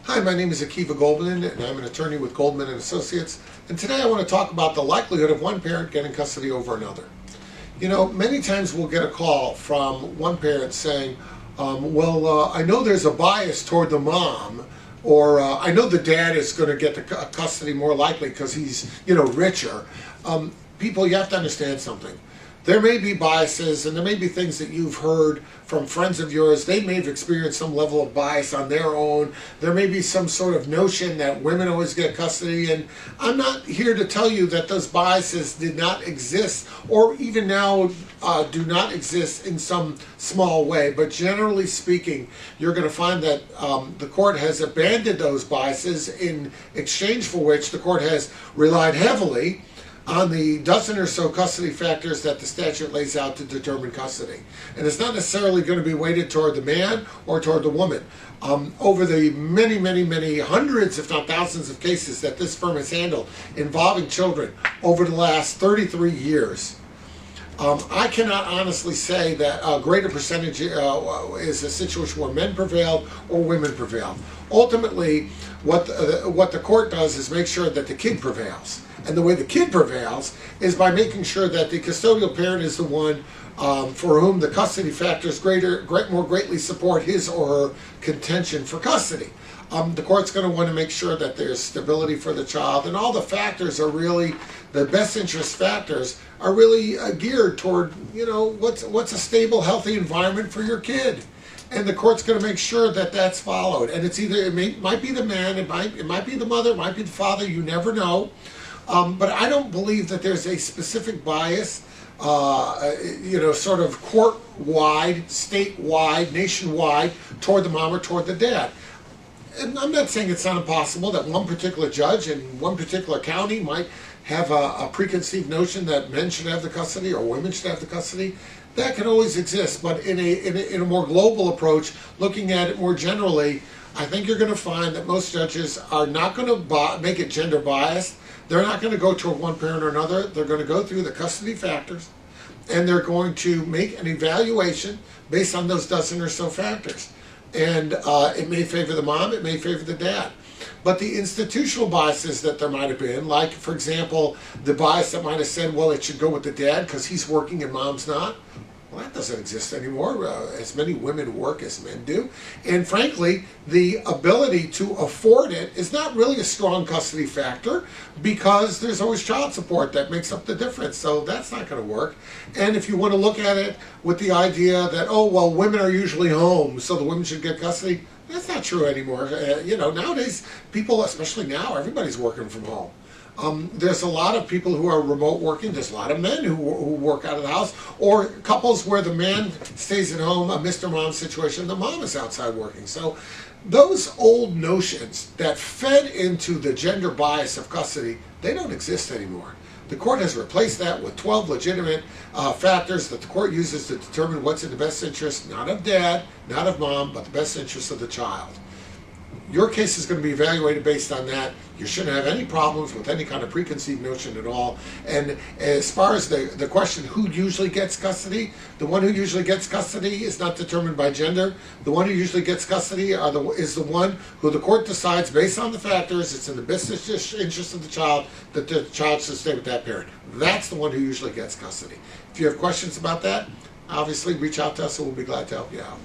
Hi, my name is Goldman, and I'm an attorney with Goldman and Associates. And today I want to talk about the likelihood of one parent getting custody over another. You know, many times we'll get a call from one parent saying, I know there's a bias toward the mom, or I know the dad is going to get the custody more likely because he's, richer. People, you have to understand something. There may be biases, and there may be things that you've heard from friends of yours. They may have experienced some level of bias on their own. There may be some sort of notion that women always get custody, and I'm not here to tell you that those biases did not exist, or even now do not exist in some small way. But generally speaking, you're going to find that the court has abandoned those biases, in exchange for which the court has relied heavily on the dozen or so custody factors that the statute lays out to determine custody. And it's not necessarily going to be weighted toward the man or toward the woman. Over the many hundreds, if not thousands of cases that this firm has handled involving children over the last 33 years, I cannot honestly say that a greater percentage is a situation where men prevailed or women prevailed. Ultimately, what the court does is make sure that the kid prevails. And the way the kid prevails is by making sure that the custodial parent is the one for whom the custody factors more greatly support his or her contention for custody. The court's going to want to make sure that there's stability for the child, and all the factors are really, the best interest factors are really geared toward, what's a stable, healthy environment for your kid. And the court's going to make sure that that's followed. And it's either, might be the man, it might be the mother, it might be the father, you never know. But I don't believe that there's a specific bias, sort of court-wide, statewide, nationwide, toward the mom or toward the dad. And I'm not saying it's not impossible that one particular judge in one particular county might have a preconceived notion that men should have the custody or women should have the custody. That can always exist, but in a more global approach, looking at it more generally, I think you're going to find that most judges are not going to make it gender biased. They're not going to go toward one parent or another. They're going to go through the custody factors, and they're going to make an evaluation based on those dozen or so factors. And it may favor the mom, it may favor the dad. But the institutional biases that there might have been, like, for example, the bias that might have said, well, it should go with the dad because he's working and mom's not. Well, that doesn't exist anymore. As many women work as men do. And frankly, the ability to afford it is not really a strong custody factor because there's always child support that makes up the difference. So that's not going to work. And if you want to look at it with the idea that, women are usually home, so the women should get custody, that's not true anymore. Nowadays, people, especially now, everybody's working from home. There's a lot of people who are remote working. There's a lot of men who work out of the house, or couples where the man stays at home, a Mr. Mom situation, the mom is outside working. So those old notions that fed into the gender bias of custody, they don't exist anymore. The court has replaced that with 12 legitimate factors that the court uses to determine what's in the best interest, not of dad, not of mom, but the best interest of the child. Your case is going to be evaluated based on that. You shouldn't have any problems with any kind of preconceived notion at all. And as far as the question, who usually gets custody, the one who usually gets custody is not determined by gender. The one who usually gets custody is the one who the court decides based on the factors, it's in the best interest of the child, that the child should stay with that parent. That's the one who usually gets custody. If you have questions about that, obviously reach out to us and we'll be glad to help you out.